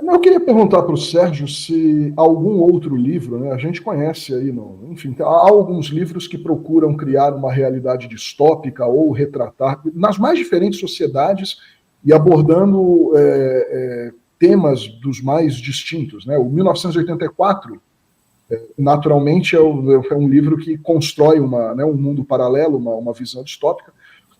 Eu queria perguntar para o Sérgio se algum outro livro, né, a gente conhece aí, enfim, há alguns livros que procuram criar uma realidade distópica ou retratar, nas mais diferentes sociedades, e abordando temas dos mais distintos. Né? O 1984, naturalmente, é um livro que constrói um mundo paralelo, uma visão distópica.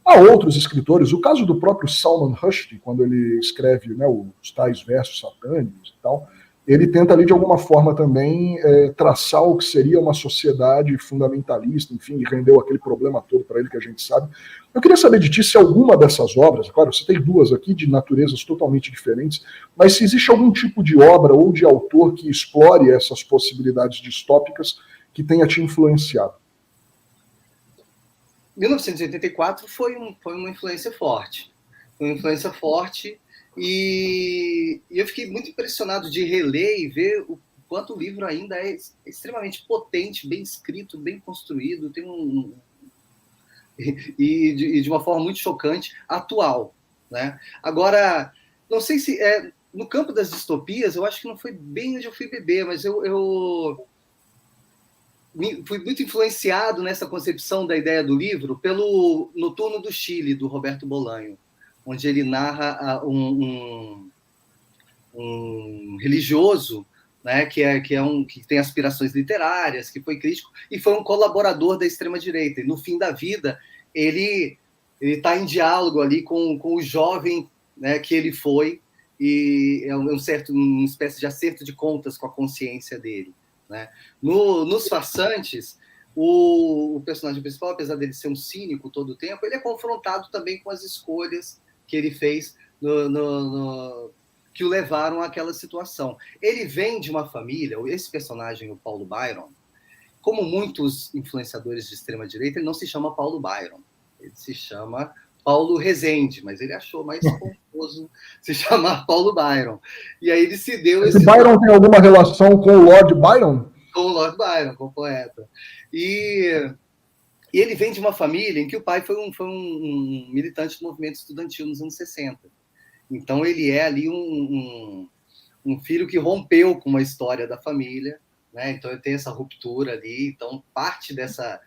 Há outros escritores, o caso do próprio Salman Rushdie, quando ele escreve, né, os tais versos satânicos e tal, ele tenta ali de alguma forma também traçar o que seria uma sociedade fundamentalista, enfim, e rendeu aquele problema todo para ele que a gente sabe. Eu queria saber de ti se alguma dessas obras, claro, você tem duas aqui de naturezas totalmente diferentes, mas se existe algum tipo de obra ou de autor que explore essas possibilidades distópicas que tenha te influenciado. 1984 foi uma influência forte. Foi uma influência forte e eu fiquei muito impressionado de reler e ver o quanto o livro ainda é extremamente potente, bem escrito, bem construído, tem e de uma forma muito chocante, atual. Né? Agora, não sei se... no campo das distopias, eu acho que não foi bem onde eu fui beber, mas eu fui muito influenciado nessa concepção da ideia do livro pelo Noturno do Chile, do Roberto Bolanho, onde ele narra um religioso, né, que tem aspirações literárias, que foi crítico, e foi um colaborador da extrema-direita. E, no fim da vida, ele está em diálogo ali com o jovem, né, que ele foi, e é uma espécie de acerto de contas com a consciência dele. Né? Nos Farsantes, o personagem principal, apesar dele ser um cínico todo o tempo, ele é confrontado também com as escolhas que ele fez que o levaram àquela situação. Ele vem de uma família, esse personagem, o Paulo Byron, como muitos influenciadores de extrema-direita, ele não se chama Paulo Byron, ele se chama Paulo Rezende, mas ele achou mais confuso se chamar Paulo Byron. E aí ele se deu... Esse Byron tem alguma relação com o Lord Byron? Com o Lord Byron, com o poeta. E ele vem de uma família em que o pai foi um militante do movimento estudantil nos anos 60. Então ele é ali um filho que rompeu com uma história da família, né? Então ele tem essa ruptura ali. Então parte dessa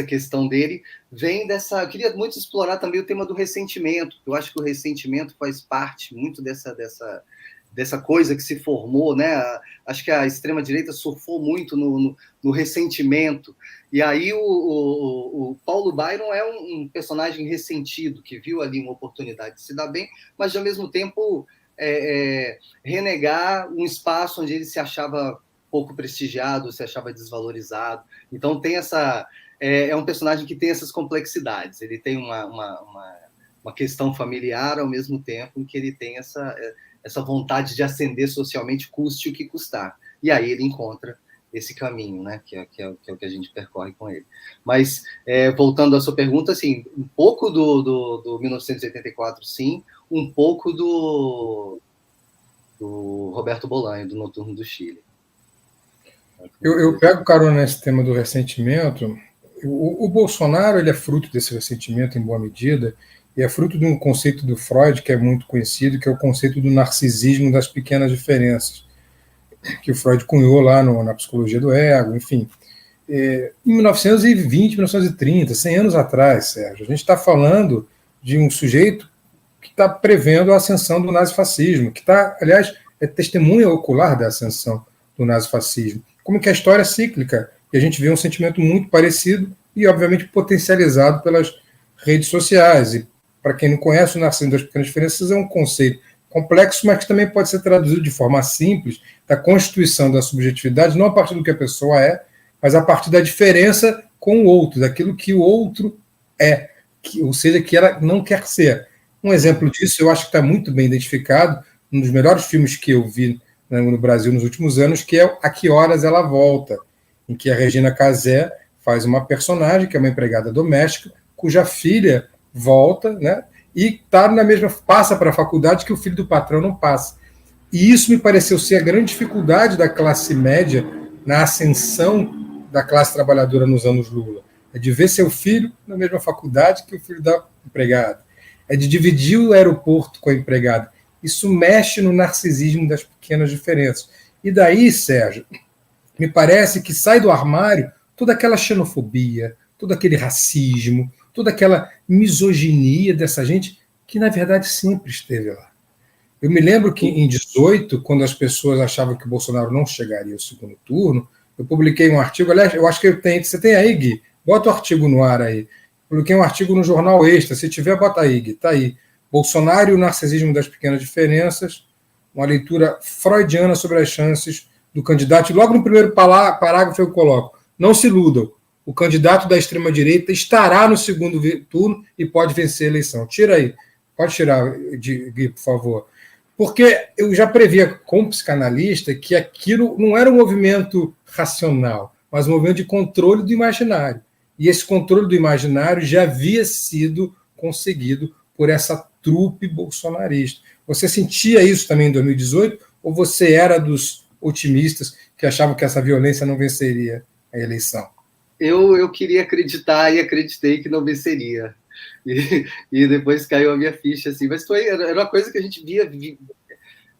questão dele vem dessa... Eu queria muito explorar também o tema do ressentimento. Eu acho que o ressentimento faz parte muito dessa coisa que se formou, né? Acho que a extrema-direita surfou muito no ressentimento. E aí o Paulo Byron é um personagem ressentido, que viu ali uma oportunidade de se dar bem, mas, ao mesmo tempo, renegar um espaço onde ele se achava pouco prestigiado, se achava desvalorizado. Então, tem essa... É um personagem que tem essas complexidades. Ele tem uma questão familiar, ao mesmo tempo em que ele tem essa vontade de ascender socialmente, custe o que custar. E aí ele encontra esse caminho, né? que é o que a gente percorre com ele. Mas, voltando à sua pergunta, assim, um pouco do 1984, sim, um pouco do Roberto Bolanho, do Noturno do Chile. Eu pego carona nesse tema do ressentimento. O Bolsonaro ele é fruto desse ressentimento em boa medida, e é fruto de um conceito do Freud que é muito conhecido, que é o conceito do narcisismo das pequenas diferenças, que o Freud cunhou lá na psicologia do ego, enfim. Em 1920, 1930, 100 anos atrás, Sérgio, a gente está falando de um sujeito que está prevendo a ascensão do nazifascismo, que está, aliás, é testemunha ocular da ascensão do nazifascismo. Como que a história é cíclica, e a gente vê um sentimento muito parecido e, obviamente, potencializado pelas redes sociais. E, para quem não conhece, o narcisismo das pequenas diferenças é um conceito complexo, mas que também pode ser traduzido de forma simples, da constituição da subjetividade, não a partir do que a pessoa é, mas a partir da diferença com o outro, daquilo que o outro é, ou seja, que ela não quer ser. Um exemplo disso, eu acho que está muito bem identificado, um dos melhores filmes que eu vi no Brasil nos últimos anos, que é A Que Horas Ela Volta, em que a Regina Casé faz uma personagem, que é uma empregada doméstica, cuja filha volta, né, e passa para a faculdade que o filho do patrão não passa. E isso me pareceu ser a grande dificuldade da classe média na ascensão da classe trabalhadora nos anos Lula. É de ver seu filho na mesma faculdade que o filho da empregada. É de dividir o aeroporto com a empregada. Isso mexe no narcisismo das pequenas diferenças. E daí, Sérgio, me parece que sai do armário toda aquela xenofobia, todo aquele racismo, toda aquela misoginia dessa gente que, na verdade, sempre esteve lá. Eu me lembro que em 18, quando as pessoas achavam que o Bolsonaro não chegaria ao segundo turno, eu publiquei um artigo, aliás, eu acho que eu tenho, você tem aí, Gui? Bota o artigo no ar aí. Publiquei um artigo no Jornal Extra, se tiver, bota aí, Gui, tá aí. Bolsonaro e o narcisismo das pequenas diferenças, uma leitura freudiana sobre as chances do candidato. E logo no primeiro parágrafo eu coloco, não se iludam, o candidato da extrema-direita estará no segundo turno e pode vencer a eleição. Tira aí, pode tirar, Gui, por favor. Porque eu já previa, como psicanalista, que aquilo não era um movimento racional, mas um movimento de controle do imaginário. E esse controle do imaginário já havia sido conseguido por essa trupe bolsonarista. Você sentia isso também em 2018? Ou você era dos otimistas que achavam que essa violência não venceria a eleição? Eu queria acreditar e acreditei que não venceria. E depois caiu a minha ficha, assim. Mas era uma coisa que a gente via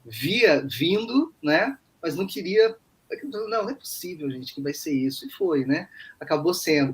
vindo, né? Mas não queria. Não é possível, gente, que vai ser isso. E foi, né? Acabou sendo.